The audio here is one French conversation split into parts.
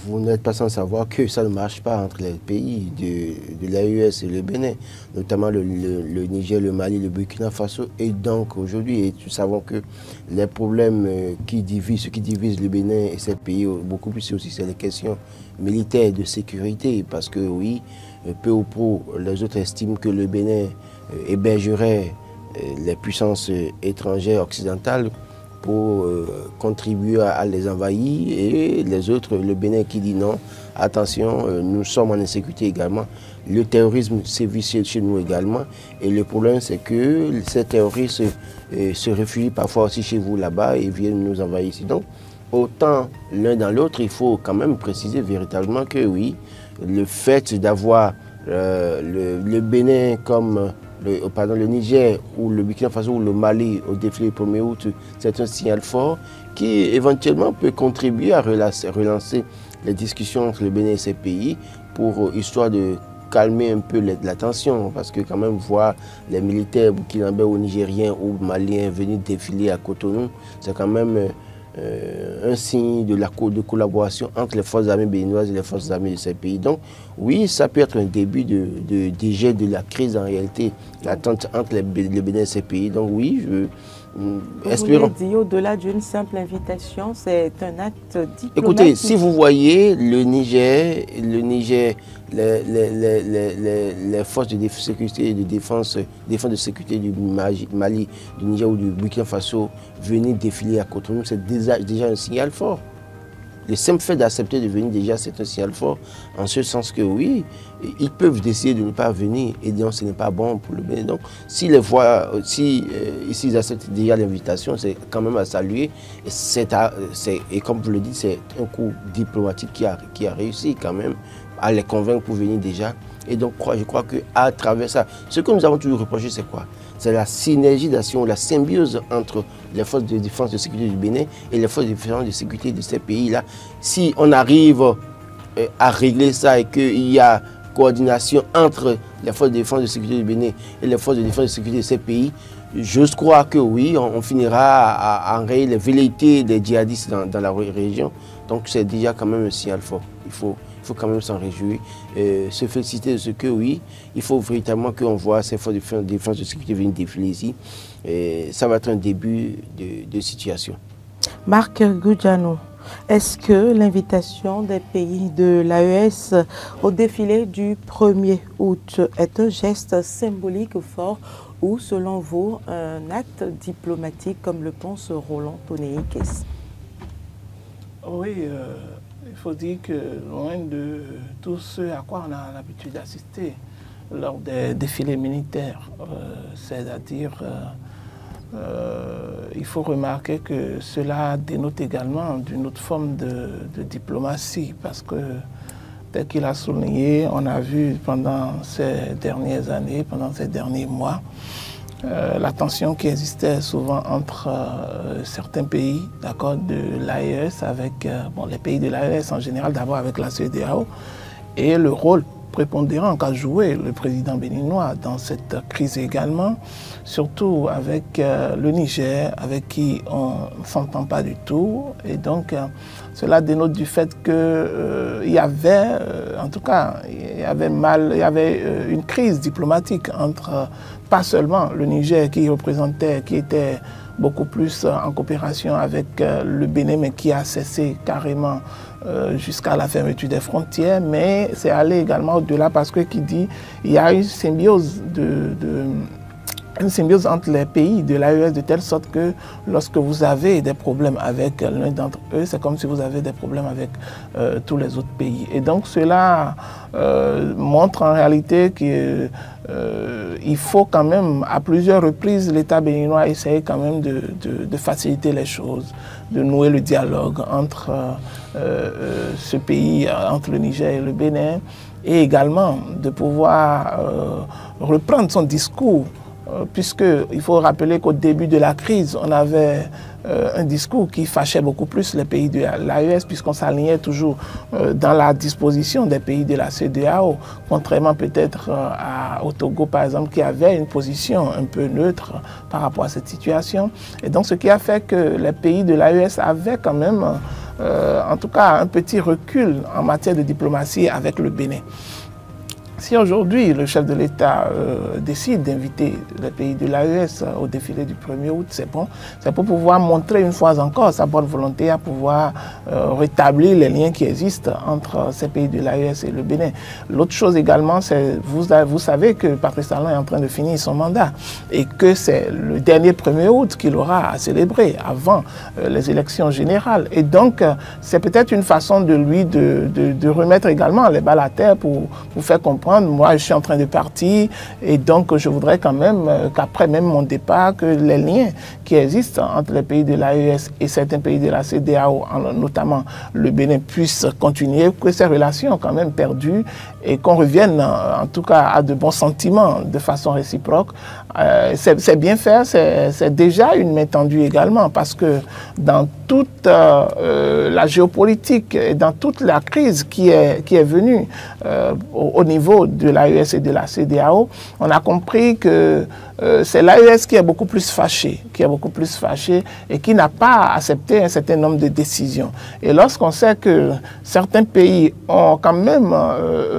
Vous n'êtes pas sans savoir que ça ne marche pas entre les pays de l'AES et le Bénin, notamment le Niger, le Mali, le Burkina Faso. Et donc aujourd'hui, nous savons que les problèmes ce qui divise le Bénin et ces pays, beaucoup plus aussi, c'est les questions militaires de sécurité. Parce que oui, peu ou prou, les autres estiment que le Bénin hébergerait les puissances étrangères occidentales pour contribuer à les envahir, et les autres, le Bénin qui dit non, attention, nous sommes en insécurité également, le terrorisme sévit chez nous également, et le problème c'est que ces terroristes se réfugient parfois aussi chez vous là-bas et viennent nous envahir ici. Donc, autant l'un dans l'autre, il faut quand même préciser véritablement que oui, le fait d'avoir le Bénin comme le Niger ou le Burkina Faso ou le Mali au défilé du 1er août, c'est un signal fort qui éventuellement peut contribuer à relancer les discussions entre le Bénin et ces pays pour histoire de calmer un peu la tension, parce que quand même voir les militaires burkinabés ou nigériens ou maliens venir défiler à Cotonou, c'est quand même un signe de collaboration entre les forces armées béninoises et les forces armées de ces pays. Donc oui, ça peut être un début de dégel de la crise en réalité, l'attente entre le Bénin et ces pays. Donc oui, espérons. Vous voulez dire, au-delà d'une simple invitation, c'est un acte diplomatique. Écoutez, si vous voyez le Niger, les forces de sécurité et de défense de sécurité du Mali, du Niger ou du Burkina Faso venir défiler à Cotonou, c'est déjà un signal fort. Le simple fait d'accepter de venir, déjà, c'est un signal fort, en ce sens que oui, ils peuvent décider de ne pas venir, et donc ce n'est pas bon pour le Bénin. Donc, s'ils ils acceptent déjà l'invitation, c'est quand même à saluer. Et comme vous le dites, c'est un coup diplomatique qui a réussi quand même à les convaincre pour venir déjà. Et donc, je crois qu'à travers ça, ce que nous avons toujours reproché, c'est quoi? C'est la synergie d'action, la symbiose entre les forces de défense et de sécurité du Bénin et les forces de défense et de sécurité de ces pays-là. Si on arrive à régler ça et qu'il y a coordination entre les forces de défense et de sécurité du Bénin et les forces de défense et de sécurité de ces pays, je crois que oui, on finira à enrayer les velléités des djihadistes dans la région. Donc c'est déjà quand même un signal fort. Il faut quand même s'en réjouir, se féliciter de ce que oui, il faut véritablement qu'on voit ces forces de défense de sécurité venir défiler ici. Et ça va être un début de situation. Marc Goudiano, est-ce que l'invitation des pays de l'AES au défilé du 1er août est un geste symbolique fort ou, selon vous, un acte diplomatique, comme le pense Roland Tonei-Kess? Oui, il faut dire que loin de tout ce à quoi on a l'habitude d'assister lors des défilés militaires, c'est-à-dire il faut remarquer que cela dénote également d'une autre forme de diplomatie, parce que, tel qu'il a souligné, on a vu pendant ces dernières années, pendant ces derniers mois, la tension qui existait souvent entre certains pays de l'AES avec les pays de l'AES en général, d'abord avec la CEDEAO, et le rôle prépondérant qu'a joué le président béninois dans cette crise également, surtout avec le Niger, avec qui on ne s'entend pas du tout. Et donc, cela dénote du fait qu'il y avait, en tout cas, il y avait une crise diplomatique entre, pas seulement le Niger qui était beaucoup plus en coopération avec le Bénin, mais qui a cessé carrément jusqu'à la fermeture des frontières, mais c'est allé également au-delà, parce que il y a une symbiose entre les pays de l'AES, de telle sorte que lorsque vous avez des problèmes avec l'un d'entre eux, c'est comme si vous avez des problèmes avec tous les autres pays. Et donc cela montre en réalité qu'il faut quand même, à plusieurs reprises, l'État béninois essayer quand même de faciliter les choses, de nouer le dialogue entre ce pays, entre le Niger et le Bénin, et également de pouvoir reprendre son discours, puisqu'il faut rappeler qu'au début de la crise, on avait un discours qui fâchait beaucoup plus les pays de l'AES, puisqu'on s'alignait toujours dans la disposition des pays de la CEDEAO, contrairement peut-être au Togo, par exemple, qui avait une position un peu neutre par rapport à cette situation. Et donc, ce qui a fait que les pays de l'AES avaient quand même en tout cas un petit recul en matière de diplomatie avec le Bénin. Si aujourd'hui le chef de l'État décide d'inviter les pays de l'AES au défilé du 1er août, c'est bon. C'est pour pouvoir montrer une fois encore sa bonne volonté à pouvoir rétablir les liens qui existent entre ces pays de l'AES et le Bénin. L'autre chose également, c'est vous savez que Patrice Talon est en train de finir son mandat et que c'est le dernier 1er août qu'il aura à célébrer avant les élections générales. Et donc, c'est peut-être une façon de lui de remettre également les balles à terre pour faire comprendre. Moi, je suis en train de partir et donc je voudrais quand même qu'après même mon départ, que les liens qui existent entre les pays de l'AES et certains pays de la CEDEAO, notamment le Bénin, puissent continuer, que ces relations quand même perdues et qu'on revienne en tout cas à de bons sentiments de façon réciproque. C'est bien faire, c'est déjà une main tendue également parce que dans toute la géopolitique et dans toute la crise qui est venue au niveau de l'AES et de la CEDEAO, on a compris que c'est l'AES qui est beaucoup plus fâché, et qui n'a pas accepté un certain nombre de décisions. Et lorsqu'on sait que certains pays ont quand même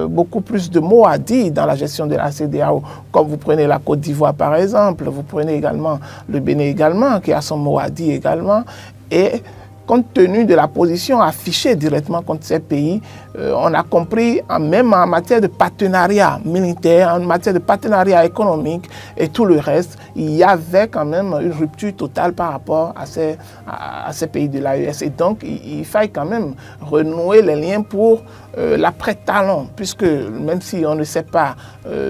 beaucoup plus de mots à dire dans la gestion de la CEDEAO, comme vous prenez la Côte d'Ivoire par exemple, vous prenez également le Bénin également, qui a son mot à dire également, et compte tenu de la position affichée directement contre ces pays, on a compris, même en matière de partenariat militaire, en matière de partenariat économique et tout le reste, il y avait quand même une rupture totale par rapport à ces pays de l'AES. Et donc, il faille quand même renouer les liens pour l'après-Talon, puisque même si on ne sait pas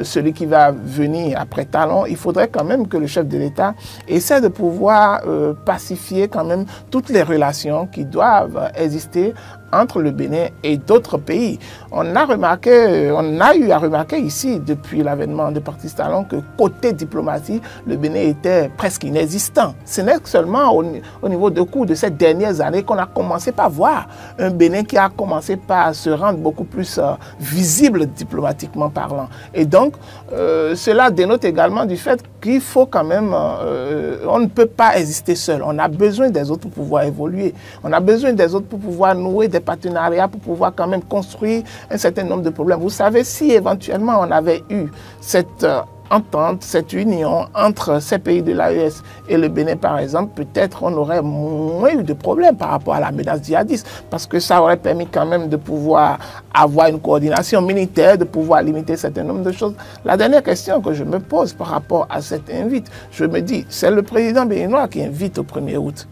celui qui va venir après Talon, il faudrait quand même que le chef de l'État essaie de pouvoir pacifier quand même toutes les relations qui doivent exister entre le Bénin et d'autres pays. On a eu à remarquer ici, depuis l'avènement de Patrice Talon, que côté diplomatie, le Bénin était presque inexistant. Ce n'est que seulement au niveau de cours de ces dernières années qu'on a commencé par voir un Bénin qui a commencé par se rendre beaucoup plus visible diplomatiquement parlant. Et donc, cela dénote également du fait qu'il faut quand même, on ne peut pas exister seul. On a besoin des autres pour pouvoir évoluer. On a besoin des autres pour pouvoir nouer des partenariats, pour pouvoir quand même construire un certain nombre de problèmes. Vous savez, si éventuellement on avait eu cette entente, cette union entre ces pays de l'AES et le Bénin, par exemple, peut-être on aurait moins eu de problèmes par rapport à la menace djihadiste, parce que ça aurait permis quand même de pouvoir avoir une coordination militaire, de pouvoir limiter un certain nombre de choses. La dernière question que je me pose par rapport à cette invite, je me dis, c'est le président béninois qui invite au 1er août.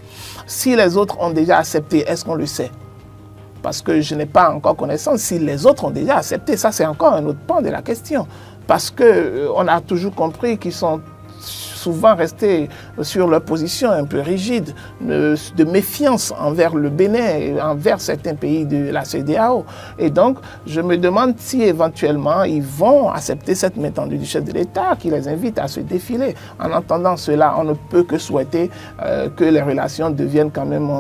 Si les autres ont déjà accepté, est-ce qu'on le sait? Parce que je n'ai pas encore connaissance si les autres ont déjà accepté. Ça, c'est encore un autre pan de la question. Parce qu'on a toujours compris qu'ils sont souvent restés sur leur position un peu rigide, de méfiance envers le Bénin et envers certains pays de la CEDEAO. Et donc, je me demande si éventuellement ils vont accepter cette main tendue du chef de l'État qui les invite à se défiler. En entendant cela, on ne peut que souhaiter que les relations deviennent quand même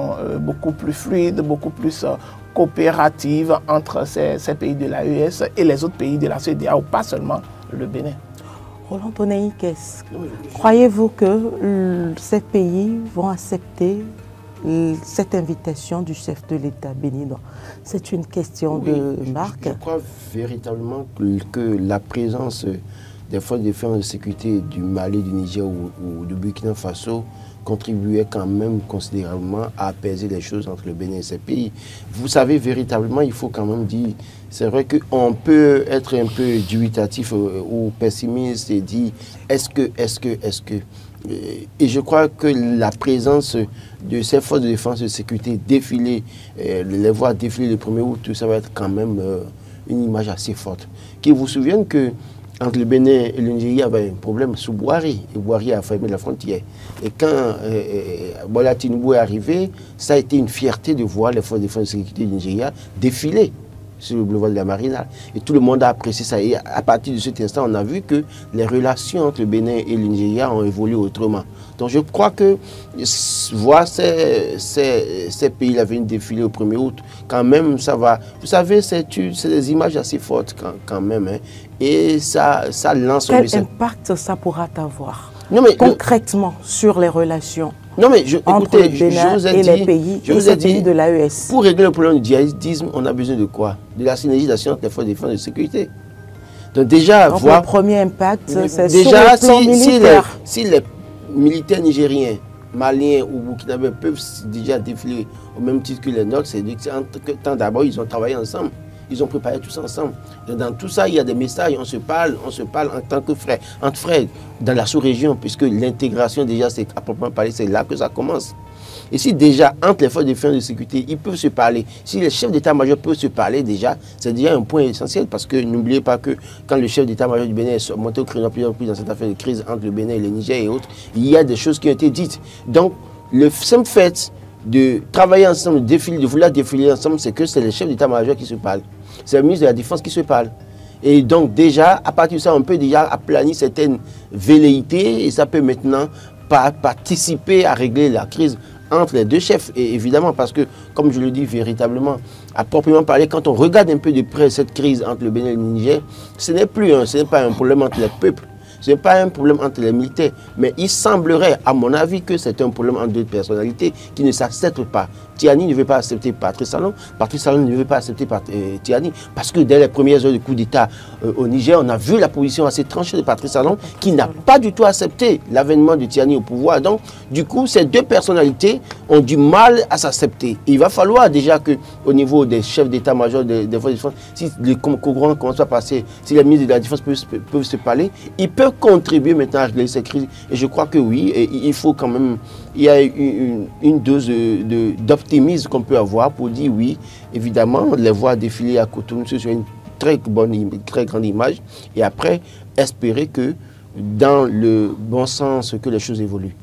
beaucoup plus fluides, beaucoup plus coopératives entre ces pays de l'AES et les autres pays de la CEDEAO, pas seulement le Bénin. Roland Tonei, croyez-vous que ces pays vont accepter cette invitation du chef de l'État béninois? C'est une question de marque. Je crois véritablement que la présence des forces de défense et de sécurité du Mali, du Niger ou du Burkina Faso contribuait quand même considérablement à apaiser les choses entre le Bénin et ces pays. Vous savez, véritablement, il faut quand même dire, c'est vrai qu'on peut être un peu dubitatif ou pessimiste et dire est-ce que. Et je crois que la présence de ces forces de défense et de sécurité défiler, les voir défiler le 1er août, ça va être quand même une image assez forte. Qui vous souviennent que entre le Bénin et le Nigeria, il y avait un problème sous Boari, et Boari a fermé la frontière. Et quand Bola Tinubu est arrivé, ça a été une fierté de voir les forces de défense et de sécurité du Nigeria défiler sur le boulevard de la Marina. Et tout le monde a apprécié ça. Et à partir de cet instant, on a vu que les relations entre le Bénin et le Nigeria ont évolué autrement. Donc je crois que voir ces pays-là venir défiler au 1er août, quand même, ça va. Vous savez, c'est des images assez fortes quand même. Hein. Et ça lance un message. Quel impact ça pourra avoir concrètement sur les relations Non, mais entre écoutez, le Bénin je vous ai et dit, les pays, pays de l'AES. Pour régler le problème du djihadisme, on a besoin de quoi? De la synergie d'action entre les forces de défense et de sécurité. Donc déjà, donc le premier impact, c'est sur déjà, le plan militaire. Si les militaires nigériens, maliens ou burkinabés peuvent déjà défiler au même titre que les nôtres, c'est que d'abord ils ont travaillé ensemble. Ils ont préparé tout ça ensemble. Donc, dans tout ça, il y a des messages, on se parle en tant que frères, entre frères, dans la sous-région, puisque l'intégration, déjà, c'est à proprement parler, c'est là que ça commence. Et si déjà, entre les forces de défense et de sécurité, ils peuvent se parler, si les chefs d'état-major peuvent se parler déjà, c'est déjà un point essentiel, parce que n'oubliez pas que quand le chef d'état-major du Bénin est monté au créneau plusieurs reprises dans cette affaire de crise entre le Bénin et le Niger et autres, il y a des choses qui ont été dites. Donc, le simple fait de travailler ensemble, de vouloir défiler ensemble, c'est que c'est les chefs d'état-major qui se parlent. C'est le ministre de la Défense qui se parle. Et donc déjà, à partir de ça, on peut déjà aplanir certaines velléités et ça peut maintenant participer à régler la crise entre les deux chefs. Et évidemment, parce que, comme je le dis véritablement, à proprement parler, quand on regarde un peu de près cette crise entre le Bénin et le Niger, ce n'est pas un problème entre les peuples. Ce n'est pas un problème entre les militaires, mais il semblerait, à mon avis, que c'est un problème entre deux personnalités qui ne s'acceptent pas. Tiani ne veut pas accepter Patrice Talon, Patrice Talon ne veut pas accepter Tiani, parce que dès les premières heures du coup d'État au Niger, on a vu la position assez tranchée de Patrice Talon, qui n'a pas du tout accepté l'avènement de Tiani au pouvoir. Donc, du coup, ces deux personnalités ont du mal à s'accepter. Il va falloir déjà qu'au niveau des chefs d'état-major des forces de défense, si les courants commencent à passer, si les ministres de la Défense peuvent se parler, ils peuvent contribuer maintenant à régler cette crise. Et je crois que oui, et il faut quand même, il y a une dose d'optimisme qu'on peut avoir pour dire oui, évidemment, les voir défiler à Cotonou, c'est une très grande image. Et après, espérer que dans le bon sens, que les choses évoluent.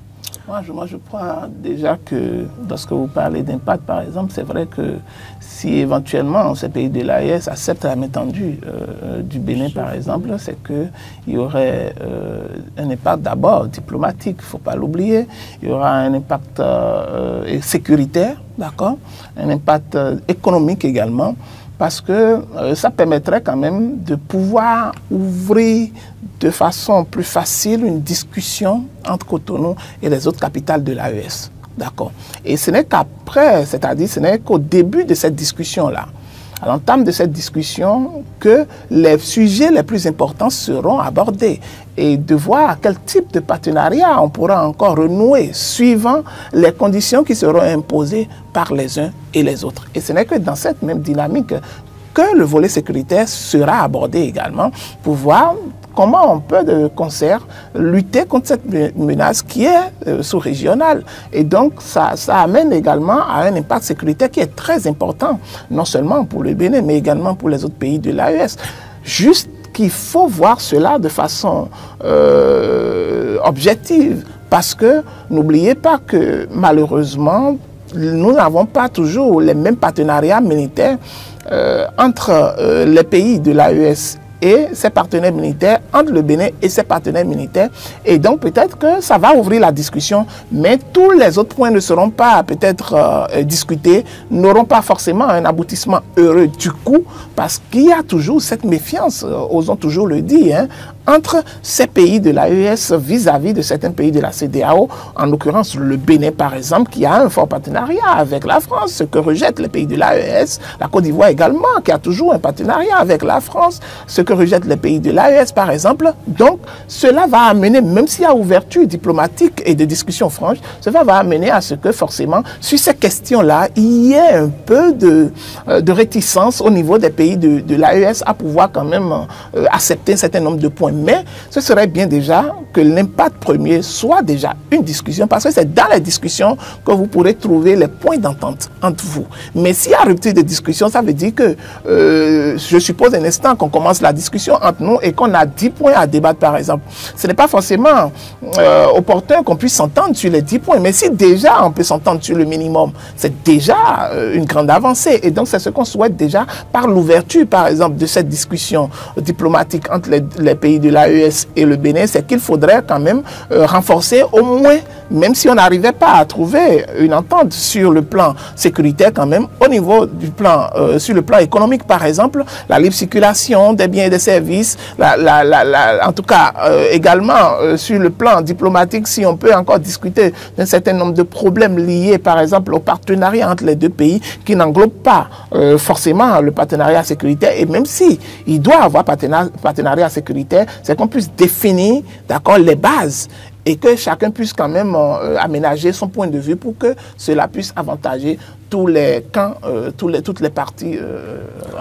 Moi, je crois déjà que lorsque vous parlez d'impact, par exemple, c'est vrai que si éventuellement ces pays de l'AES acceptent la main tendue du Bénin, par exemple, c'est qu'il y aurait un impact d'abord diplomatique, il ne faut pas l'oublier. Il y aura un impact sécuritaire, d'accord, un impact économique également, parce que ça permettrait quand même de pouvoir ouvrir de façon plus facile une discussion entre Cotonou et les autres capitales de l'AES. D'accord. Et ce n'est qu'après, c'est-à-dire ce n'est qu'au début de cette discussion-là, à l'entame de cette discussion, que les sujets les plus importants seront abordés et de voir quel type de partenariat on pourra encore renouer suivant les conditions qui seront imposées par les uns et les autres. Et ce n'est que dans cette même dynamique que le volet sécuritaire sera abordé également pour voir comment on peut de concert lutter contre cette menace qui est sous-régionale. Et donc, ça amène également à un impact sécuritaire qui est très important, non seulement pour le Bénin, mais également pour les autres pays de l'AES. Juste qu'il faut voir cela de façon objective, parce que n'oubliez pas que malheureusement, nous n'avons pas toujours les mêmes partenariats militaires entre les pays de l'AES et ses partenaires militaires, entre le Bénin et ses partenaires militaires. Et donc peut-être que ça va ouvrir la discussion, mais tous les autres points ne seront pas peut-être discutés, n'auront pas forcément un aboutissement heureux du coup, parce qu'il y a toujours cette méfiance, osons toujours le dire, hein, entre ces pays de l'AES vis-à-vis de certains pays de la CEDEAO, en l'occurrence le Bénin par exemple, qui a un fort partenariat avec la France, ce que rejettent les pays de l'AES, la Côte d'Ivoire également, qui a toujours un partenariat avec la France, ce que rejettent les pays de l'AES par exemple. Donc cela va amener, même s'il y a ouverture diplomatique et de discussions franches, cela va amener à ce que forcément, sur ces questions-là, il y ait un peu de réticence au niveau des pays de l'AES à pouvoir quand même accepter un certain nombre de points. Mais ce serait bien déjà que l'impact premier soit déjà une discussion, parce que c'est dans la discussion que vous pourrez trouver les points d'entente entre vous. Mais s'il y a rupture de discussion, ça veut dire que, je suppose un instant qu'on commence la discussion entre nous et qu'on a 10 points à débattre par exemple. Ce n'est pas forcément opportun qu'on puisse s'entendre sur les 10 points, mais si déjà on peut s'entendre sur le minimum, c'est déjà une grande avancée. Et donc c'est ce qu'on souhaite déjà par l'ouverture par exemple de cette discussion diplomatique entre les pays de l'AES et le Bénin, c'est qu'il faudrait quand même renforcer au moins même si on n'arrivait pas à trouver une entente sur le plan sécuritaire quand même, au niveau du plan, sur le plan économique par exemple, la libre circulation des biens et des services, en tout cas également sur le plan diplomatique, si on peut encore discuter d'un certain nombre de problèmes liés par exemple au partenariat entre les deux pays qui n'englobe pas forcément le partenariat sécuritaire, et même si il doit avoir partenariat sécuritaire, c'est qu'on puisse définir d'accord les bases et que chacun puisse quand même aménager son point de vue pour que cela puisse avantager tous les camps, toutes les parties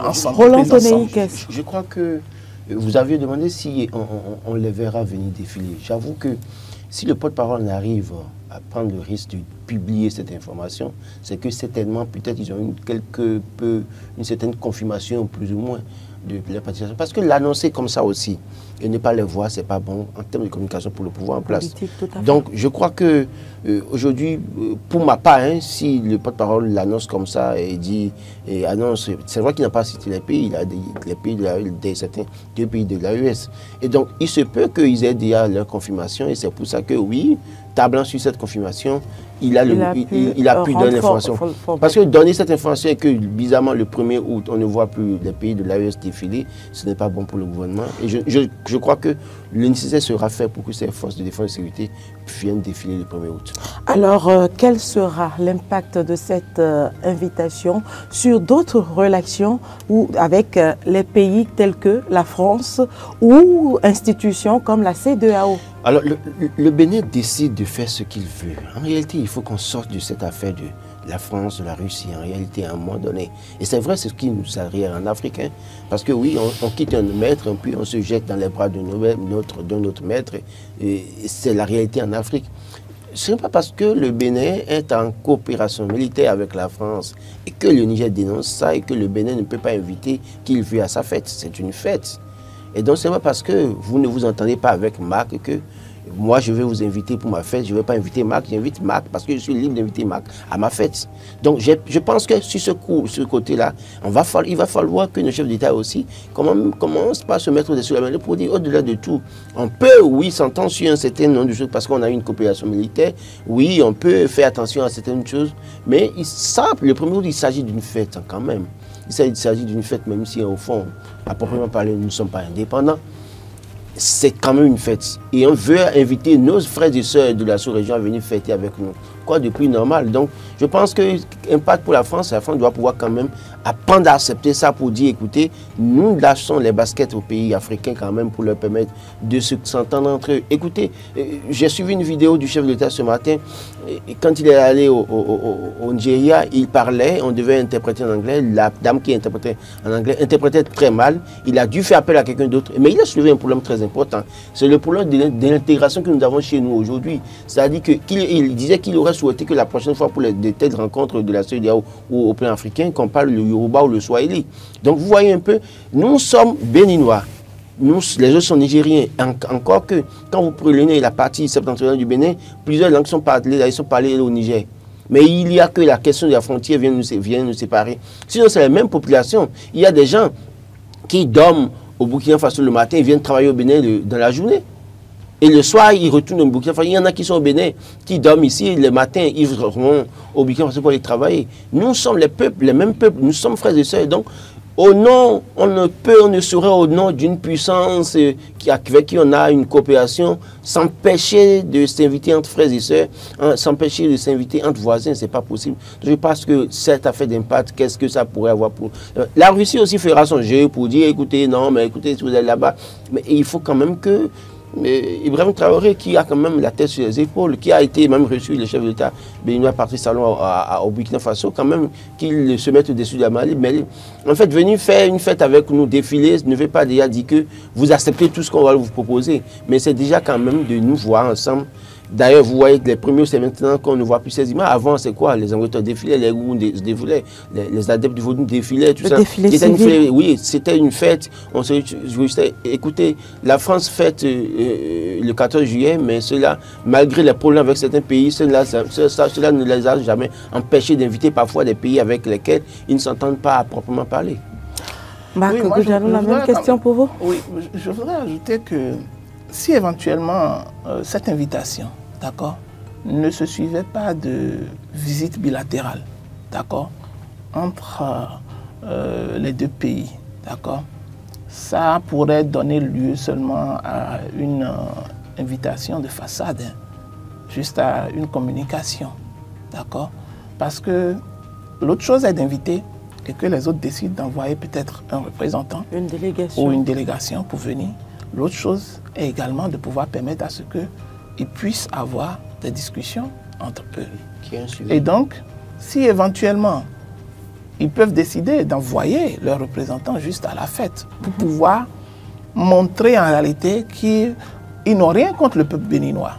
ensemble. Roland Je crois que vous aviez demandé si on les verra venir défiler. J'avoue que si le porte-parole n'arrive à prendre le risque de publier cette information, c'est que certainement, peut-être, ils ont une certaine confirmation, plus ou moins, de la participation. Parce que l'annoncer comme ça aussi, et ne pas les voir, c'est pas bon en termes de communication pour le pouvoir en place. Donc, je crois que aujourd'hui, pour ma part, hein, si le porte-parole l'annonce comme ça et dit, et annonce, c'est vrai qu'il n'a pas cité les pays, il a les pays certains deux pays de l'AES. Et donc, il se peut qu'ils aient déjà leur confirmation, et c'est pour ça que oui, tablant sur cette confirmation, il a pu donner l'information. Parce que donner cette information et que, bizarrement, le 1er août, on ne voit plus les pays de l'AES défiler, ce n'est pas bon pour le gouvernement. Et je crois que le nécessaire sera fait pour que ces forces de défense et de sécurité viennent défiler le 1er août. Alors, quel sera l'impact de cette invitation sur d'autres relations avec les pays tels que la France ou institutions comme la CEDEAO? Alors, le Bénin décide de faire ce qu'il veut. En réalité, il faut qu'on sorte de cette affaire de la France, de la Russie, en réalité, à un moment donné. Et c'est vrai, c'est ce qui nous arrive en Afrique. Hein, parce que oui, on quitte un maître, puis on se jette dans les bras de notre maître. Et c'est la réalité en Afrique. Ce n'est pas parce que le Bénin est en coopération militaire avec la France et que le Niger dénonce ça et que le Bénin ne peut pas inviter qu'il veut à sa fête. C'est une fête. Et donc, ce n'est pas parce que vous ne vous entendez pas avec Marc que moi, je vais vous inviter pour ma fête. Je ne vais pas inviter Marc, j'invite Marc parce que je suis libre d'inviter Marc à ma fête. Donc, je pense que sur ce côté-là, il va falloir que nos chefs d'État aussi commencent par se mettre dessus la main pour dire, au-delà de tout, on peut, oui, s'entendre sur un certain nombre de choses parce qu'on a une coopération militaire. Oui, on peut faire attention à certaines choses. Mais le 1er août, il s'agit d'une fête quand même. Il s'agit d'une fête, même si au fond, à proprement parler, nous ne sommes pas indépendants. C'est quand même une fête. Et on veut inviter nos frères et sœurs de la sous-région à venir fêter avec nous. Quoi de plus normal? Donc, je pense que l'impact pour la France doit pouvoir quand même apprendre à accepter ça pour dire, écoutez, nous lâchons les baskets aux pays africains quand même pour leur permettre de s'entendre entre eux. Écoutez, j'ai suivi une vidéo du chef de l'État ce matin. Et quand il est allé au Nigeria, il parlait, on devait interpréter en anglais. La dame qui interprétait en anglais interprétait très mal. Il a dû faire appel à quelqu'un d'autre. Mais il a soulevé un problème très important. C'est le problème de l'intégration que nous avons chez nous aujourd'hui. C'est-à-dire qu'il disait qu'il aurait souhaité que la prochaine fois pour de telles rencontres de la CEDEAO ou au plan africain, qu'on parle le Yoruba ou le Swahili. Donc vous voyez un peu, nous sommes béninois. Nous, les autres sont nigériens. Encore que, quand vous prenez la partie septentrionale du Bénin, plusieurs langues sont parlées au Niger. Mais il n'y a que la question de la frontière vient nous séparer. Sinon, c'est la même population. Il y a des gens qui dorment au Burkina Faso le matin, ils viennent travailler au Bénin dans la journée. Et le soir, ils retournent au Burkina Faso. Il y en a qui sont au Bénin, qui dorment ici. Le matin, ils vont au Burkina Faso pour aller travailler. Nous sommes les peuples, les mêmes peuples. Nous sommes frères et sœurs. Donc, on ne saurait au nom d'une puissance avec qui on a une coopération s'empêcher de s'inviter entre frères et sœurs, s'empêcher de s'inviter entre voisins, c'est pas possible. Je pense que cette affaire d'impact, qu'est-ce que ça pourrait avoir pour... La Russie aussi fera son jeu pour dire, écoutez, non, mais écoutez, si vous êtes là-bas, mais il faut quand même que Ibrahim Traoré, qui a quand même la tête sur les épaules, qui a été même reçu le chef de l'État béninois parti salon au Burkina Faso, quand même qu'il se mette au-dessus de la Mali. Mais en fait, venir faire une fête avec nous, défiler, ne veut pas déjà dire que vous acceptez tout ce qu'on va vous proposer. Mais c'est déjà quand même de nous voir ensemble. D'ailleurs, vous voyez que les premiers, c'est maintenant qu'on ne voit plus ces images. Avant, c'est quoi? Les Angleterres défilaient, les Roux défilaient, les adeptes du vaudou défilaient, tout ça. Oui, c'était une fête. On se réjouissait. Écoutez, la France fête le 14 juillet, mais cela, malgré les problèmes avec certains pays, cela ne les a jamais empêchés d'inviter parfois des pays avec lesquels ils ne s'entendent pas à proprement parler. Marc Goudianou, la même question pour vous? Oui, je voudrais ajouter que si éventuellement cette invitation, d'accord, ne se suivait pas de visite bilatérale, d'accord, entre les deux pays, d'accord, ça pourrait donner lieu seulement à une invitation de façade, hein, juste à une communication, d'accord, parce que l'autre chose est d'inviter et que les autres décident d'envoyer peut-être un représentant une délégation ou une délégation pour venir. L'autre chose est également de pouvoir permettre à ce qu'ils puissent avoir des discussions entre eux. Et donc, si éventuellement ils peuvent décider d'envoyer leurs représentants juste à la fête pour pouvoir montrer en réalité qu'ils n'ont rien contre le peuple béninois.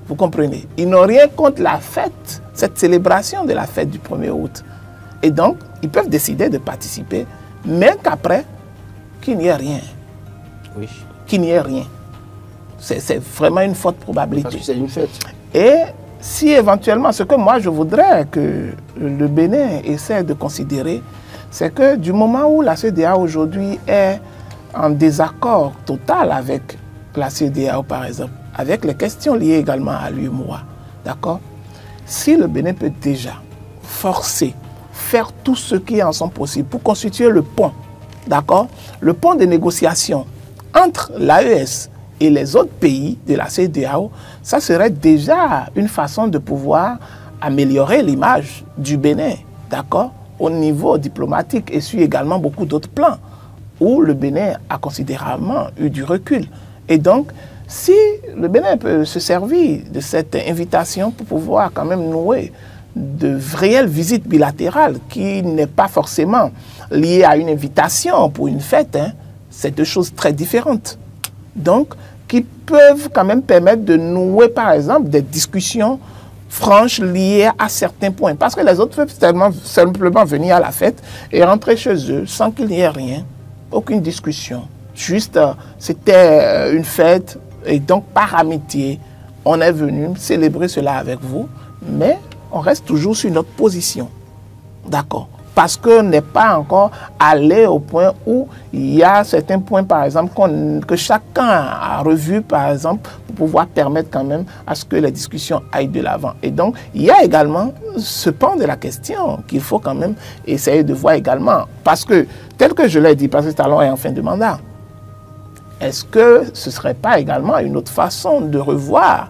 Vous comprenez? Ils n'ont rien contre la fête, cette célébration de la fête du 1er août. Et donc, ils peuvent décider de participer, mais qu'après, qu'il n'y ait rien. Oui. Qu'il n'y ait rien. C'est vraiment une forte probabilité. Parce que c'est une fête. Et si éventuellement, ce que moi je voudrais que le Bénin essaie de considérer, c'est que du moment où la CEDEAO aujourd'hui est en désaccord total avec la CEDEAO par exemple, avec les questions liées également à l'UEMOA, d'accord? Si le Bénin peut déjà forcer, faire tout ce qui est en son possible pour constituer le pont, d'accord? Le pont de négociation entre l'AES et les autres pays de la CEDEAO, ça serait déjà une façon de pouvoir améliorer l'image du Bénin, d'accord, au niveau diplomatique et sur également beaucoup d'autres plans où le Bénin a considérablement eu du recul. Et donc, si le Bénin peut se servir de cette invitation pour pouvoir quand même nouer de réelles visites bilatérales qui n'est pas forcément liée à une invitation pour une fête, hein, c'est deux choses très différentes. Donc, qui peuvent quand même permettre de nouer, par exemple, des discussions franches liées à certains points. Parce que les autres peuvent simplement venir à la fête et rentrer chez eux sans qu'il n'y ait rien, aucune discussion. Juste, c'était une fête et donc par amitié, on est venu célébrer cela avec vous, mais on reste toujours sur notre position. D'accord? Parce qu'on n'est pas encore allé au point où il y a certains points, par exemple, que chacun a revu, par exemple, pour pouvoir permettre quand même à ce que les discussions aillent de l'avant. Et donc, il y a également ce pan de la question qu'il faut quand même essayer de voir également. Parce que, tel que je l'ai dit, Patrice Talon est en fin de mandat, est-ce que ce ne serait pas également une autre façon de revoir,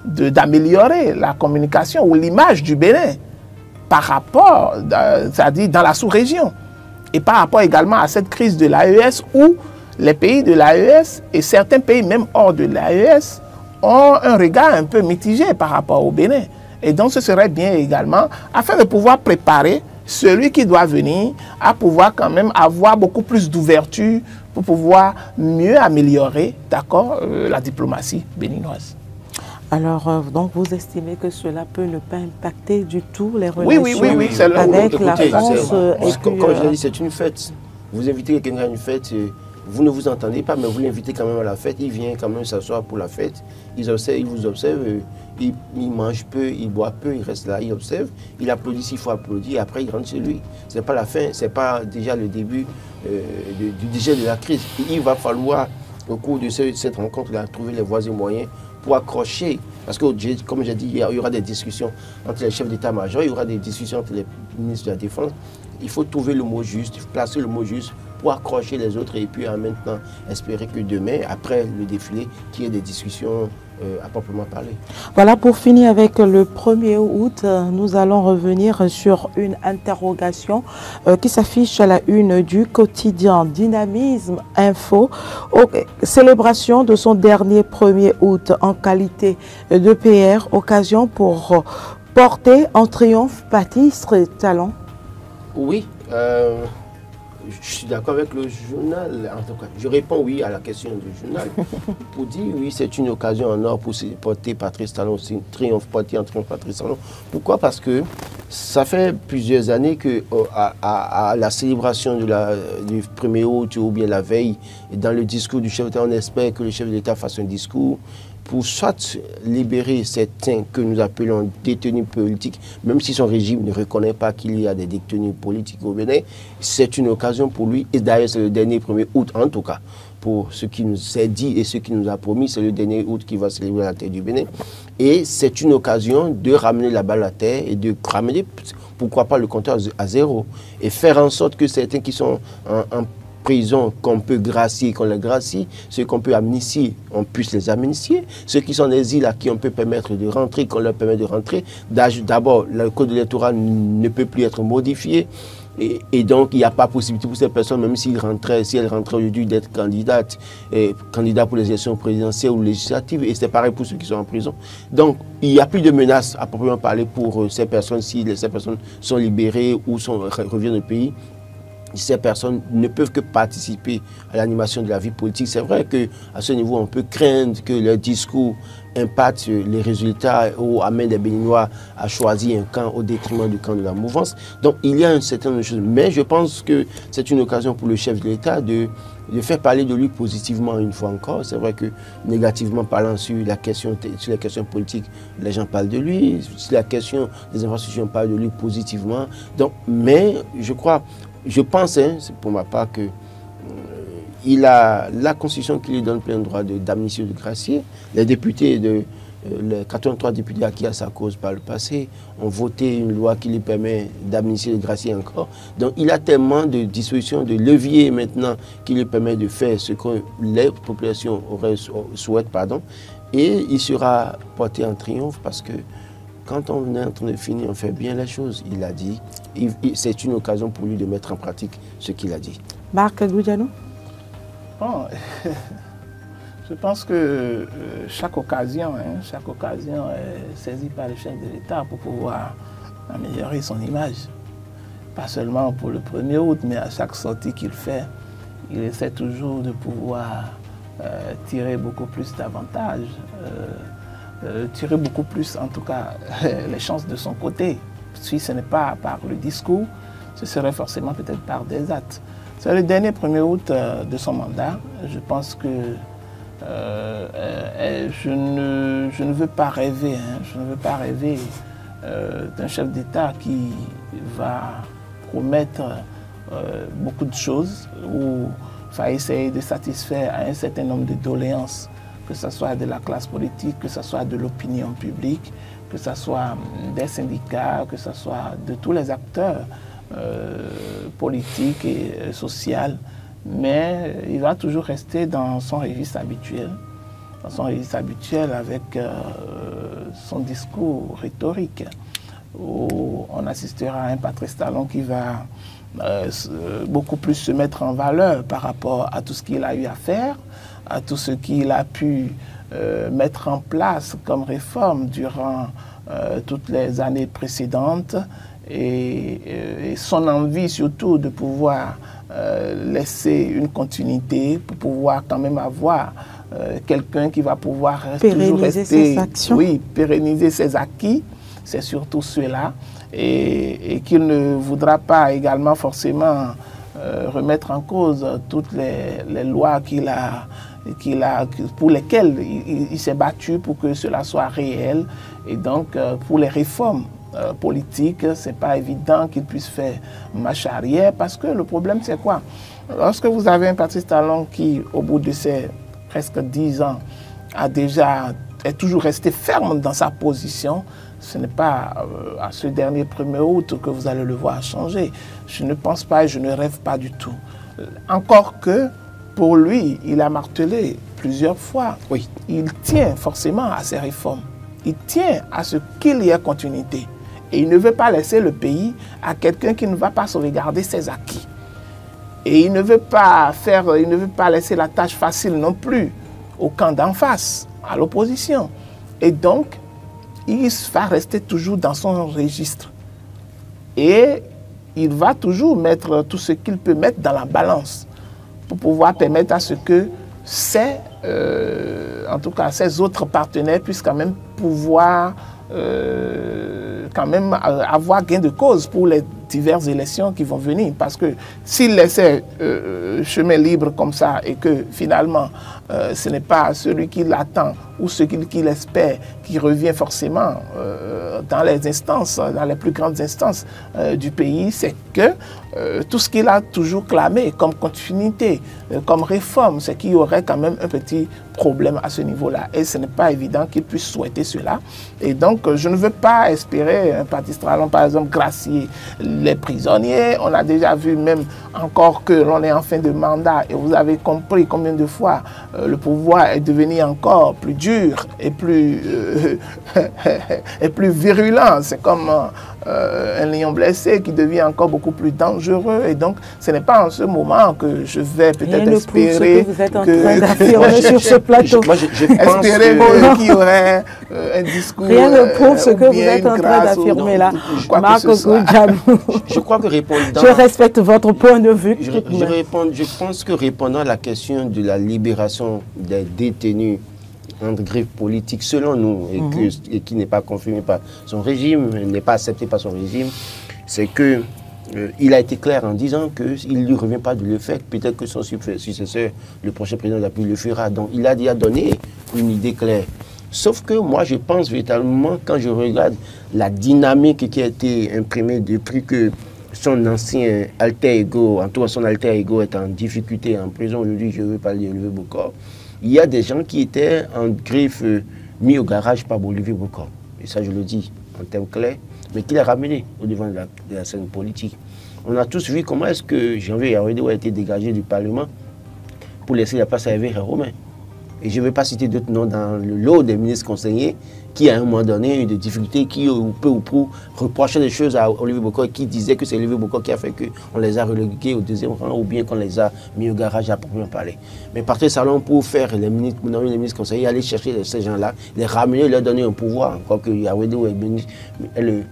d'améliorer la communication ou l'image du Bénin par rapport, c'est-à-dire dans la sous-région, et par rapport également à cette crise de l'AES où les pays de l'AES et certains pays même hors de l'AES ont un regard un peu mitigé par rapport au Bénin. Et donc ce serait bien également, afin de pouvoir préparer celui qui doit venir, à pouvoir quand même avoir beaucoup plus d'ouverture pour pouvoir mieux améliorer, d'accord, la diplomatie béninoise. Alors, donc, vous estimez que cela peut ne pas impacter du tout les relations oui, avec la France Comme je l'ai dit, c'est une fête. Vous invitez quelqu'un à une fête, vous ne vous entendez pas, mais vous l'invitez quand même à la fête. Il vient quand même s'asseoir pour la fête. Il vous observe, il mange peu, il boit peu, il reste là, il observe. Il applaudit s'il faut applaudir, après il rentre chez lui. Ce n'est pas la fin, ce n'est pas déjà le début du dégel de la crise. Il va falloir, au cours de cette rencontre, trouver les voies et moyens pour accrocher, parce que comme j'ai dit, il y aura des discussions entre les chefs d'état-major, il y aura des discussions entre les ministres de la Défense. Il faut trouver le mot juste, placer le mot juste pour accrocher les autres et puis en même temps espérer que demain, après le défilé, qu'il y ait des discussions à proprement parler. Voilà, pour finir avec le 1er août, nous allons revenir sur une interrogation qui s'affiche à la une du quotidien Dynamisme Info. Célébration de son dernier 1er août en qualité de PR, occasion pour porter en triomphe Patrice Talon. Oui, je suis d'accord avec le journal, en tout cas. Je réponds oui à la question du journal. Pour dire oui, c'est une occasion en or pour porter Patrice Talon, c'est une triomphe, porter en triomphe Patrice Talon. Pourquoi? Parce que ça fait plusieurs années que à la célébration du 1er août ou bien la veille, dans le discours du chef d'État, on espère que le chef de l'État fasse un discours pour soit libérer certains que nous appelons détenus politiques, même si son régime ne reconnaît pas qu'il y a des détenus politiques au Bénin, c'est une occasion pour lui, et d'ailleurs c'est le dernier 1er août en tout cas, pour ce qui nous s'est dit et ce qui nous a promis. C'est le dernier août qui va célébrer la terre du Bénin. Et c'est une occasion de ramener la balle à terre et de ramener, pourquoi pas, le compteur à zéro. Et faire en sorte que certains qui sont en prison, qu'on peut gracier, qu'on les gracie, ceux qu'on peut amnistier, on puisse les amnistier, ceux qui sont en exil à qui on peut permettre de rentrer, qu'on leur permet de rentrer. D'abord, le code électoral ne peut plus être modifié. Et donc, il n'y a pas possibilité pour ces personnes, même si elles rentraient aujourd'hui, d'être candidats pour les élections présidentielles ou législatives. Et c'est pareil pour ceux qui sont en prison. Donc, il n'y a plus de menaces à proprement parler pour ces personnes, si ces personnes sont libérées ou reviennent au pays. Ces personnes ne peuvent que participer à l'animation de la vie politique. C'est vrai qu'à ce niveau, on peut craindre que leur discours impacte les résultats ou amène les Béninois à choisir un camp au détriment du camp de la mouvance. Donc, il y a un certain nombre de choses. Mais je pense que c'est une occasion pour le chef de l'État de faire parler de lui positivement une fois encore. C'est vrai que négativement parlant sur les questions politiques, les gens parlent de lui. Sur la question des infrastructures, on parle de lui positivement. Donc, mais je pense, c'est pour ma part, que il a la Constitution qui lui donne plein droit d'amnistie ou de gracier. Les députés, les 83 députés acquis à sa cause par le passé, ont voté une loi qui lui permet d'amnistier et de gracier encore. Donc il a tellement de dispositions, de leviers maintenant qui lui permet de faire ce que les populations souhaitent. Et il sera porté en triomphe parce que quand on est en train de finir, on fait bien les choses, il a dit. C'est une occasion pour lui de mettre en pratique ce qu'il a dit. Marc Goudjanou? Bon, je pense que chaque occasion est saisie par le chef de l'État pour pouvoir améliorer son image. Pas seulement pour le 1er août, mais à chaque sortie qu'il fait, il essaie toujours de pouvoir tirer beaucoup plus d'avantages. Tirer beaucoup plus, en tout cas, les chances de son côté. Si ce n'est pas par le discours, ce serait forcément peut-être par des actes. C'est le dernier 1er août de son mandat. Je pense que je ne veux pas rêver, je ne veux pas rêver d'un chef d'État qui va promettre beaucoup de choses ou va essayer de satisfaire à un certain nombre de doléances, que ce soit de la classe politique, que ce soit de l'opinion publique, que ce soit des syndicats, que ce soit de tous les acteurs politiques et sociaux. Mais il va toujours rester dans son registre habituel, avec son discours rhétorique, où on assistera à un Patrice Talon qui va beaucoup plus se mettre en valeur par rapport à tout ce qu'il a eu à faire, à tout ce qu'il a pu mettre en place comme réforme durant toutes les années précédentes et son envie surtout de pouvoir laisser une continuité pour pouvoir quand même avoir quelqu'un qui va pouvoir toujours rester, ses actions. Oui, pérenniser ses acquis, c'est surtout cela, et qu'il ne voudra pas également forcément remettre en cause toutes les lois pour lesquelles il s'est battu pour que cela soit réel. Et donc, pour les réformes politiques, ce n'est pas évident qu'il puisse faire marche arrière, parce que le problème, c'est quoi? Lorsque vous avez un Patrice Talon qui, au bout de ses presque 10 ans, est toujours resté ferme dans sa position, ce n'est pas à ce dernier 1er août que vous allez le voir changer. Je ne pense pas et je ne rêve pas du tout. Encore que, pour lui, il a martelé plusieurs fois. Oui. Il tient forcément à ses réformes. Il tient à ce qu'il y ait continuité. Et il ne veut pas laisser le pays à quelqu'un qui ne va pas sauvegarder ses acquis. Et il ne veut pas laisser la tâche facile non plus au camp d'en face, à l'opposition. Et donc, il va rester toujours dans son registre. Et il va toujours mettre tout ce qu'il peut mettre dans la balance pour pouvoir permettre à ce que en tout cas, ces autres partenaires puissent quand même pouvoir avoir gain de cause pour les diverses élections qui vont venir. Parce que s'il laissait chemin libre comme ça et que finalement ce n'est pas celui qui l'attend ou celui qui l'espère qui revient forcément dans les instances, dans les plus grandes instances du pays, c'est que tout ce qu'il a toujours clamé comme continuité, comme réforme, c'est qu'il y aurait quand même un petit problème à ce niveau-là. Et ce n'est pas évident qu'il puisse souhaiter cela. Et donc, je ne veux pas espérer un parti Stralon, par exemple, gracier les prisonniers. On a déjà vu même encore que l'on est en fin de mandat et vous avez compris combien de fois le pouvoir est devenu encore plus dur et plus, et plus virulent. C'est comme un lion blessé qui devient encore beaucoup plus dangereux. Et donc, ce n'est pas en ce moment que je vais peut-être espérer que vous êtes en train d'affirmer sur ce plateau. Espérer qu'il y aurait un discours. Rien ne prouve ce que vous êtes en train d'affirmer là. Marc Goudjanou. Je crois que répondant... Je respecte votre point de vue. Je pense que répondant à la question de la libération des détenus en grève politique, selon nous, et qui n'est pas confirmé par son régime, n'est pas accepté par son régime, c'est que il a été clair en disant qu'il ne lui revient pas de le faire. Peut-être que son successeur, le prochain président de la République, le fera. Donc il a déjà donné une idée claire. Sauf que moi, je pense véritablement, quand je regarde la dynamique qui a été imprimée depuis que son ancien alter ego, en tout cas son alter ego est en difficulté en prison, aujourd'hui je veux parler d'Olivier Bokor, il y a des gens qui étaient en griffe mis au garage par Olivier Bokor. Et ça je le dis en termes clairs, mais qui l'a ramené au devant de la scène politique. On a tous vu comment est-ce que Janvier Yawédé a été dégagé du Parlement pour laisser la place à Hervé Romain. Et je ne vais pas citer d'autres noms dans le lot des ministres conseillers qui, à un moment donné, eu des difficultés, qui, peu ou prou, reprochaient des choses à Olivier Bokor, qui disait que c'est Olivier Bokor qui a fait qu'on les a relégués au deuxième rang, ou bien qu'on les a mis au garage à proprement parler. Mais Patrice Talon, pour faire les ministres conseillers, aller chercher ces gens-là, les ramener, leur donner un pouvoir, encore que Yawédé est le...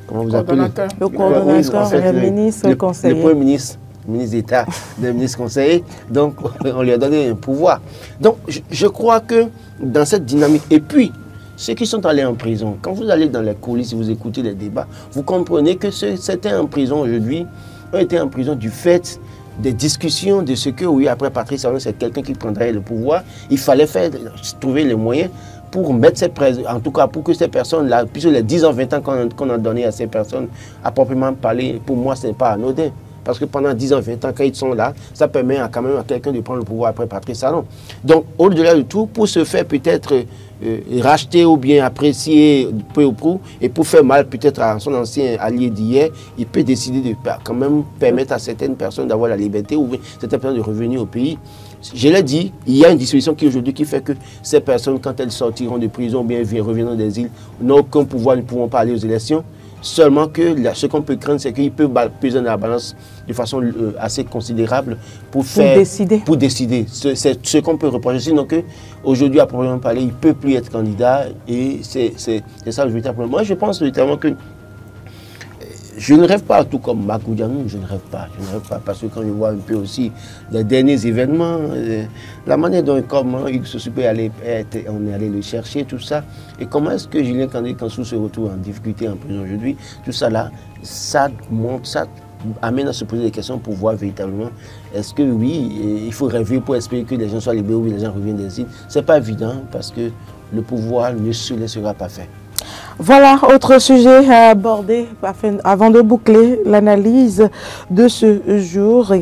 Comment vous appelez? Le coordonnateur, le ministre conseiller. Le premier ministre d'État, le ministre conseiller, donc on lui a donné un pouvoir. Donc je crois que dans cette dynamique, et puis ceux qui sont allés en prison, quand vous allez dans les coulisses, vous écoutez les débats, vous comprenez que c'était en prison aujourd'hui, ont été en prison du fait des discussions de ce que, oui, après Patrice Talon, c'est quelqu'un qui prendrait le pouvoir, il fallait trouver les moyens pour mettre ces en tout cas pour que ces personnes-là, puisque les 10 ans, 20 ans qu'on a donné à ces personnes, à proprement parler, pour moi, ce n'est pas anodin. Parce que pendant 10 ans, 20 ans, quand ils sont là, ça permet quand même à quelqu'un de prendre le pouvoir après Patrice Talon. Donc, au-delà de tout, pour se faire peut-être racheter ou bien apprécier peu ou prou, et pour faire mal peut-être à son ancien allié d'hier, il peut décider de quand même permettre à certaines personnes d'avoir la liberté ou certaines personnes de revenir au pays. Je l'ai dit, il y a une disposition qui aujourd'hui qui fait que ces personnes, quand elles sortiront de prison ou bien reviendront des îles, n'ont aucun pouvoir, ne pourront pas aller aux élections. Seulement que ce qu'on peut craindre, c'est qu'il peut peser dans la balance de façon assez considérable pour décider. C'est ce qu'on peut reprocher. Sinon qu'aujourd'hui, à proprement parler, il ne peut plus être candidat. Et c'est ça véritablement. Moi, je pense véritablement que je ne rêve pas, tout comme Marc Goudjanou, je ne rêve pas, parce que quand je vois un peu aussi les derniers événements, la manière dont comment il se on est allé le chercher, tout ça, et comment est-ce que Julien Kandé-Kansou se retrouve en difficulté en prison aujourd'hui, tout ça là, ça montre, ça amène à se poser des questions pour voir véritablement, est-ce que oui, il faut rêver pour espérer que les gens soient libérés ou que les gens reviennent des îles. Ce n'est pas évident parce que le pouvoir ne se laissera pas faire. Voilà, autre sujet à aborder avant de boucler l'analyse de ce jour.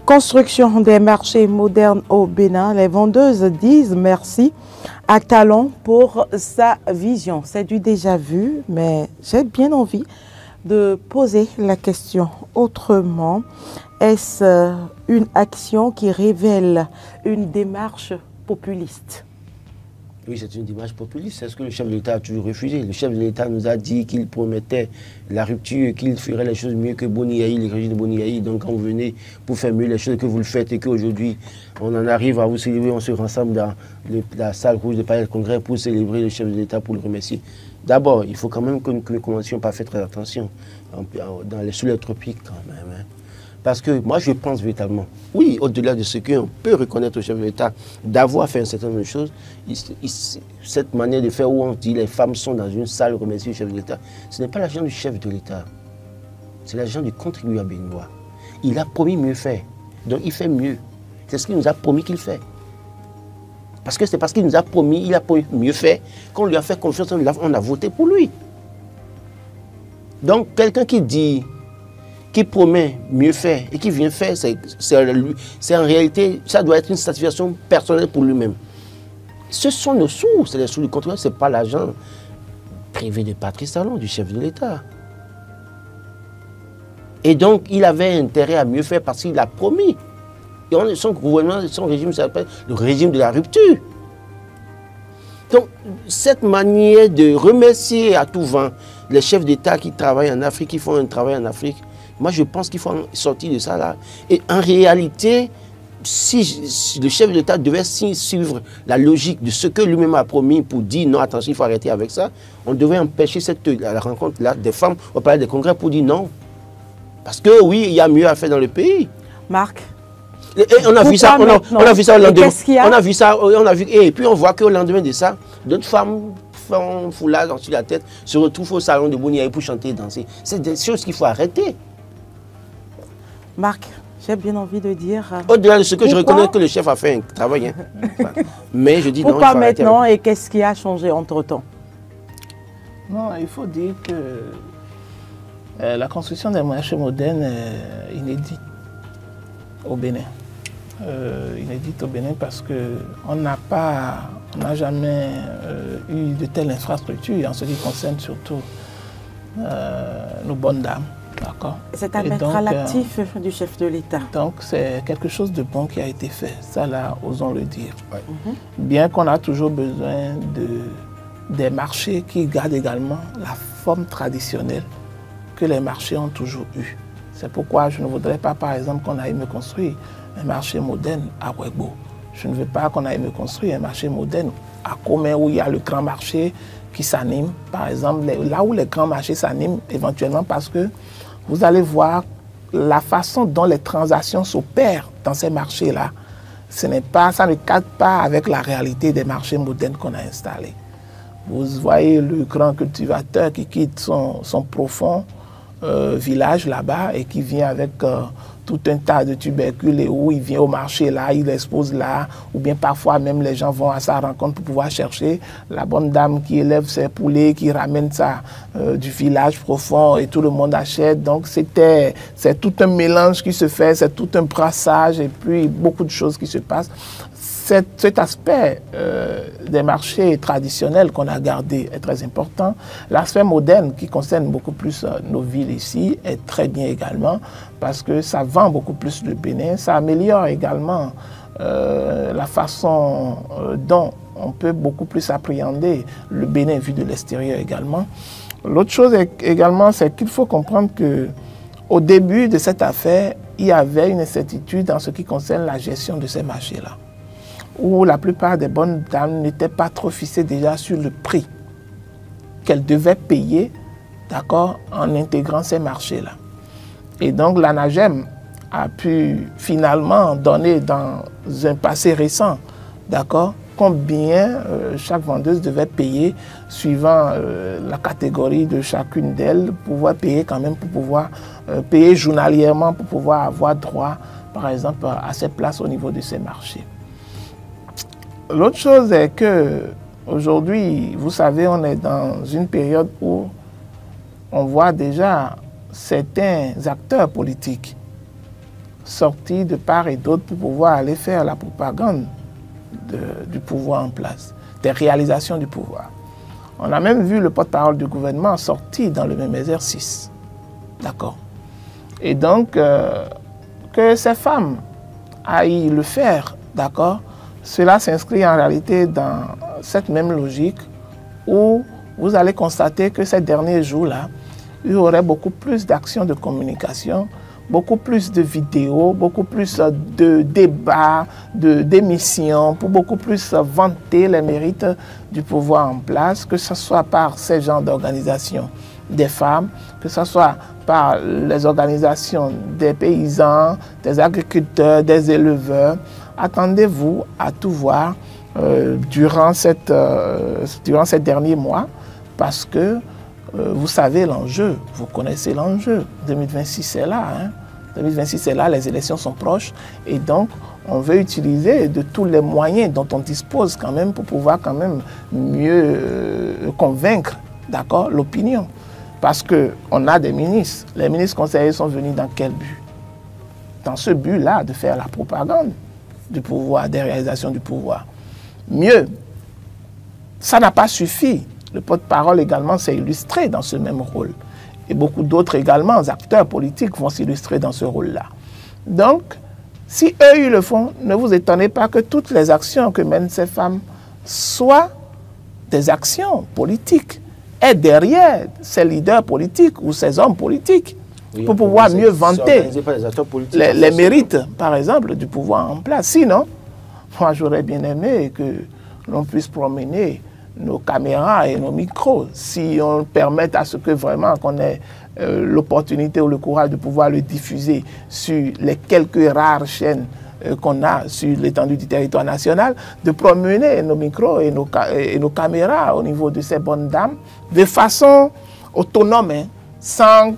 Construction des marchés modernes au Bénin. Les vendeuses disent merci à Talon pour sa vision. C'est du déjà vu, mais j'ai bien envie de poser la question autrement. Est-ce une action qui révèle une démarche populiste? Oui, c'est une démarche populiste. C'est ce que le chef de l'État a toujours refusé. Le chef de l'État nous a dit qu'il promettait la rupture, qu'il ferait les choses mieux que Boni Yayi, les régimes de Boni Yayi. Donc quand vous venez pour faire mieux les choses que vous le faites et qu'aujourd'hui on en arrive à vous célébrer, on se rassemble dans la salle rouge de Palais de Congrès pour célébrer le chef de l'État, pour le remercier. D'abord, il faut quand même que nous commencions par faire très attention sous les tropiques quand même. Hein. Parce que moi, je pense véritablement, oui, au-delà de ce qu'on peut reconnaître au chef de l'État, d'avoir fait un certain nombre de choses, cette manière de faire où on dit les femmes sont dans une salle remercier le chef de l'État, ce n'est pas l'argent du chef de l'État. c'est l'argent du contribuable béninois. Il a promis mieux faire, donc il fait mieux. C'est ce qu'il nous a promis qu'il fait. Parce que c'est parce qu'il nous a promis, il a promis mieux faire, qu'on lui a fait confiance, on a voté pour lui. Donc quelqu'un qui dit, qui promet mieux faire et qui vient faire, c'est en réalité, ça doit être une satisfaction personnelle pour lui-même. Ce sont nos sous, c'est les sous du contribuable, ce n'est pas l'argent privé de Patrice Talon, du chef de l'État. Et donc, il avait intérêt à mieux faire parce qu'il a promis. Et son gouvernement, son régime s'appelle le régime de la rupture. Donc, cette manière de remercier à tout vent les chefs d'État qui travaillent en Afrique, qui font un travail en Afrique, moi je pense qu'il faut sortir de ça là. Et en réalité, si le chef de l'État devait suivre la logique de ce que lui-même a promis pour dire non, attention, il faut arrêter avec ça, on devait empêcher la rencontre-là des femmes au palais des congrès pour dire non. Parce que oui, il y a mieux à faire dans le pays. Marc, et on a vu ça, on a vu ça au lendemain. Qu'est-ce qu'il y a? On a vu ça, et puis on voit qu'au lendemain de ça, d'autres femmes font foulard sur la tête, se retrouvent au salon de Bouniaï pour chanter et danser. C'est des choses qu'il faut arrêter. Marc, j'ai bien envie de dire... Au-delà de ce que je reconnais que le chef a fait un travail, hein. Mais je dis non, il faut pourquoi arrêter maintenant et qu'est-ce qui a changé entre-temps? Non, il faut dire que la construction des marchés modernes est inédite au Bénin. Inédite au Bénin parce qu'on n'a jamais eu de telles infrastructures en ce qui concerne surtout nos bonnes dames. C'est à mettre à l'actif du chef de l'État. Donc c'est quelque chose de bon qui a été fait, ça là, osons le dire. Ouais. Bien qu'on a toujours besoin des marchés qui gardent également la forme traditionnelle que les marchés ont toujours eue. C'est pourquoi je ne voudrais pas, par exemple, qu'on aille me construire un marché moderne à Ouégo. Je ne veux pas qu'on aille me construire un marché moderne à Comé où il y a le grand marché qui s'anime. Par exemple, là où les grands marchés s'animent, éventuellement parce que vous allez voir la façon dont les transactions s'opèrent dans ces marchés-là. Ça ne cadre pas avec la réalité des marchés modernes qu'on a installés. Vous voyez le grand cultivateur qui quitte son profond village là-bas et qui vient avec tout un tas de tubercules et où il vient au marché là, il expose là, ou bien parfois même les gens vont à sa rencontre pour pouvoir chercher la bonne dame qui élève ses poulets, qui ramène ça du village profond et tout le monde achète. Donc c'est tout un mélange qui se fait, c'est tout un brassage et puis beaucoup de choses qui se passent. Cet aspect des marchés traditionnels qu'on a gardé est très important. L'aspect moderne qui concerne beaucoup plus nos villes ici est très bien également parce que ça vend beaucoup plus le Bénin. Ça améliore également la façon dont on peut beaucoup plus appréhender le Bénin vu de l'extérieur également. L'autre chose également, c'est qu'il faut comprendre qu'au début de cette affaire, il y avait une incertitude en ce qui concerne la gestion de ces marchés-là, où la plupart des bonnes dames n'étaient pas trop fixées déjà sur le prix qu'elles devaient payer, d'accord, en intégrant ces marchés-là. Et donc l'ANAGEM a pu finalement donner dans un passé récent, d'accord, combien chaque vendeuse devait payer suivant la catégorie de chacune d'elles, pouvoir payer quand même pour pouvoir payer journalièrement pour pouvoir avoir droit, par exemple, à ces places au niveau de ces marchés. L'autre chose est que aujourd'hui, vous savez, on est dans une période où on voit déjà certains acteurs politiques sortir de part et d'autre pour pouvoir aller faire la propagande du pouvoir en place, des réalisations du pouvoir. On a même vu le porte-parole du gouvernement sortir dans le même exercice. D'accord. Et donc, que ces femmes aillent le faire, d'accord, cela s'inscrit en réalité dans cette même logique où vous allez constater que ces derniers jours-là, il y aurait beaucoup plus d'actions de communication, beaucoup plus de vidéos, beaucoup plus de débats, d'émissions, pour beaucoup plus vanter les mérites du pouvoir en place, que ce soit par ces genres d'organisations des femmes, que ce soit par les organisations des paysans, des agriculteurs, des éleveurs. Attendez-vous à tout voir durant ces derniers mois, parce que vous savez l'enjeu, vous connaissez l'enjeu. 2026 c'est là, hein. 2026 c'est là, les élections sont proches et donc on veut utiliser de tous les moyens dont on dispose quand même pour pouvoir quand même mieux convaincre, d'accord, l'opinion. Parce qu'on a des ministres. Les ministres conseillers sont venus dans quel but? Dans ce but-là, de faire la propagande du pouvoir, des réalisations du pouvoir. Mieux, ça n'a pas suffi. Le porte-parole également s'est illustré dans ce même rôle. Et beaucoup d'autres également, acteurs politiques, vont s'illustrer dans ce rôle-là. Donc, si eux, ils le font, ne vous étonnez pas que toutes les actions que mènent ces femmes soient des actions politiques. Et derrière ces leaders politiques ou ces hommes politiques, oui, pour pouvoir mieux vanter les mérites, par exemple, du pouvoir en place. Sinon, moi j'aurais bien aimé que l'on puisse promener nos caméras et nos micros, si on permet à ce que vraiment qu'on ait l'opportunité ou le courage de pouvoir le diffuser sur les quelques rares chaînes qu'on a sur l'étendue du territoire national, de promener nos micros et nos caméras au niveau de ces bonnes dames de façon autonome, hein, sans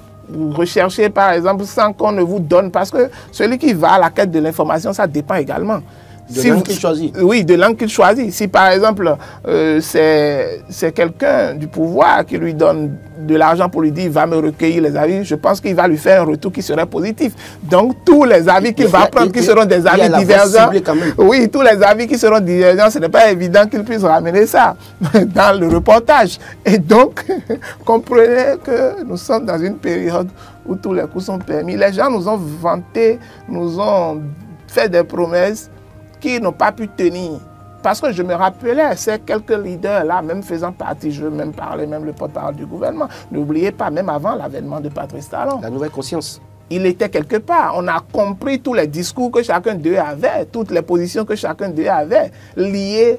rechercher par exemple, sans qu'on ne vous donne, parce que celui qui va à la quête de l'information, ça dépend également. De l'angle qu'il choisit. Oui, de l'angle qu'il choisit. Si par exemple, c'est quelqu'un du pouvoir qui lui donne de l'argent pour lui dire « va me recueillir les avis », je pense qu'il va lui faire un retour qui serait positif. Donc tous les avis qu'il va prendre, qui seront des avis divergents, oui, tous les avis qui seront divergents, ce n'est pas évident qu'il puisse ramener ça dans le reportage. Et donc, comprenez que nous sommes dans une période où tous les coups sont permis. Les gens nous ont vanté, nous ont fait des promesses qui n'ont pas pu tenir. Parce que je me rappelais, ces quelques leaders-là, même faisant partie, je veux même parler, même le porte-parole du gouvernement, n'oubliez pas, même avant l'avènement de Patrice Talon. La nouvelle conscience. Il était quelque part. On a compris tous les discours que chacun d'eux avait, toutes les positions que chacun d'eux avait, liées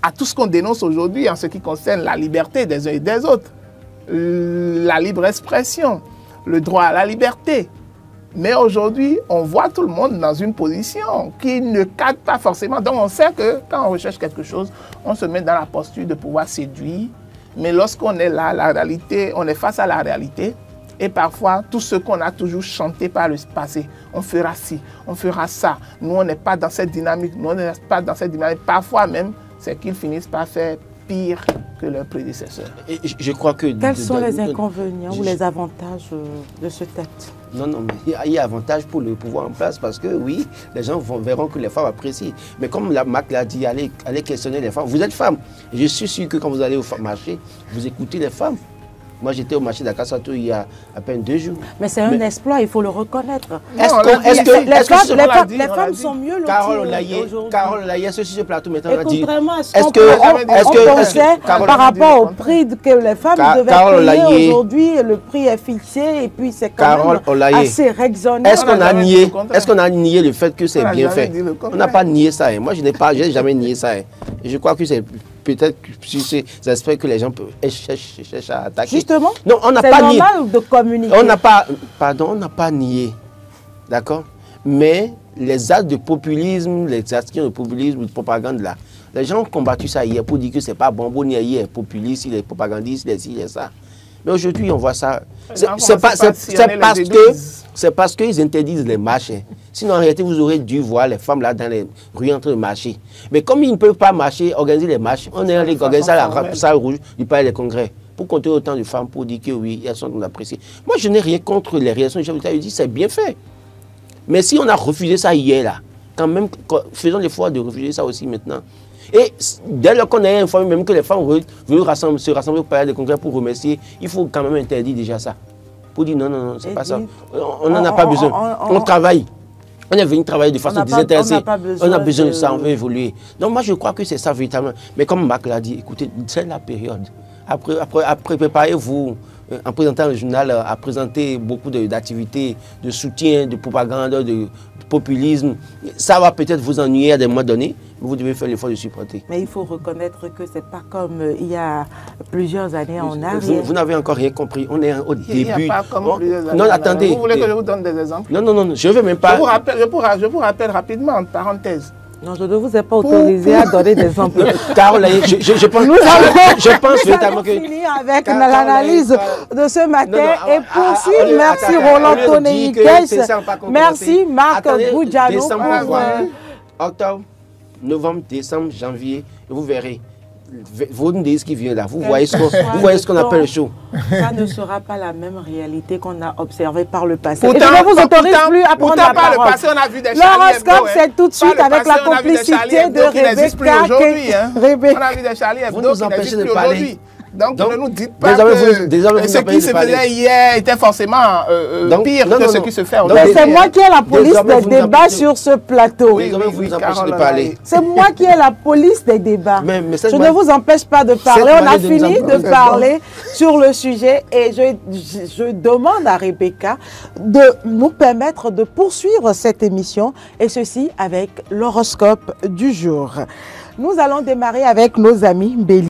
à tout ce qu'on dénonce aujourd'hui en ce qui concerne la liberté des uns et des autres, la libre expression, le droit à la liberté. Mais aujourd'hui, on voit tout le monde dans une position qui ne cadre pas forcément. Donc on sait que quand on recherche quelque chose, on se met dans la posture de pouvoir séduire. Mais lorsqu'on est là, la réalité, on est face à la réalité. Et parfois, tout ce qu'on a toujours chanté par le passé, on fera ci, on fera ça. Nous, on n'est pas dans cette dynamique. Nous, on n'est pas dans cette dynamique. Parfois même, c'est qu'ils finissent par faire pire que leurs prédécesseurs. Et je crois que... Quels sont les inconvénients ou les avantages de ce texte? Non, mais il y a avantage pour le pouvoir en place parce que oui, les gens verront que les femmes apprécient. Mais comme la Mac l'a dit, allez questionner les femmes. Vous êtes femme. Et je suis sûr que quand vous allez au marché, vous écoutez les femmes. Moi, j'étais au marché d'Akasato il y a à peine 2 jours. Mais c'est un exploit, il faut le reconnaître. Les femmes sont mieux loties aujourd'hui. Carole Laïe, sur ce plateau maintenant, on a dit... Contrairement à ce qu'on pensait par rapport au prix que les femmes devaient payer aujourd'hui, le prix est fixé et puis c'est quand même assez raisonné. Est-ce qu'on a nié le fait que c'est bien fait? On n'a pas nié ça. Moi, je n'ai jamais nié ça. Et je crois que c'est... Peut-être sur ces aspects que les gens cherchent à attaquer. Justement, non, on n'a pas nié. C'est normal de communiquer. On n'a pas nié, d'accord? Mais les actes de populisme, les actions de populisme, de propagande là, les gens ont combattu ça hier pour dire que c'est pas bonbon, il est populiste, il est propagandiste, il est ça. Mais aujourd'hui, on voit ça. C'est parce qu'ils interdisent les marchés. Sinon, en réalité, vous aurez dû voir les femmes là dans les rues en train de marcher. Mais comme ils ne peuvent pas marcher, organiser les marches, on est allé organiser la salle rouge du palais des congrès pour compter autant de femmes pour dire que oui, elles sont appréciées. Moi, je n'ai rien contre les réactions. Je dis c'est bien fait. Mais si on a refusé ça hier, là, quand même, faisons l'effort de refuser ça aussi maintenant. Et dès lors qu'on est informé même que les femmes veulent se rassembler au palais des congrès pour remercier, il faut quand même interdire déjà ça. Pour dire non, c'est pas ça. On n'en a pas besoin. On travaille. On est venu travailler de façon désintéressée. On a besoin de ça, on veut évoluer. Donc moi je crois que c'est ça véritablement. Mais comme Marc l'a dit, écoutez, c'est la période. Après préparez-vous en présentant le journal, à présenter beaucoup d'activités, de soutien, de propagande, de populisme. Ça va peut-être vous ennuyer à des moments donnés, mais vous devez faire l'effort de supporter. Mais il faut reconnaître que ce n'est pas comme il y a plusieurs années en arrière. Vous n'avez encore rien compris. On est au début. Il n'y a pas comme plusieurs années. Non, attendez. Vous voulez que je vous donne des exemples? Non, je ne veux même pas. Je vous rappelle rapidement, en parenthèse. Non, je ne vous ai pas autorisé à donner des emplois. Caroline, je pense, Nous allons finir avec l'analyse de ce matin et poursuivre. Merci Roland Tonéikès. Merci Marc Boudjano. Octobre, novembre, décembre, janvier, vous verrez. Vous nous dites ce qui vient là. Vous voyez ce qu'on appelle le show. Ça ne sera pas la même réalité qu'on a observée par le passé. Pourtant, et je ne vous autorise plus à prendre la par parole. Le passé, on a vu des l'horoscope, c'est tout de suite avec la complicité de Rebecca. On a vu des Charlie Hebdo vous nous empêchez de parler. Donc, ne nous dites pas que ce qui se faisait hier était forcément pire que ce qui se fait aujourd'hui. C'est moi qui ai la police des débats sur ce plateau. Oui, vous nous empêchez de parler. C'est moi qui ai la police des débats. Je ne vous empêche pas de parler. On a fini de parler sur le sujet et je demande à Rebecca de nous permettre de poursuivre cette émission et ceci avec l'horoscope du jour. Nous allons démarrer avec nos amis Bélier.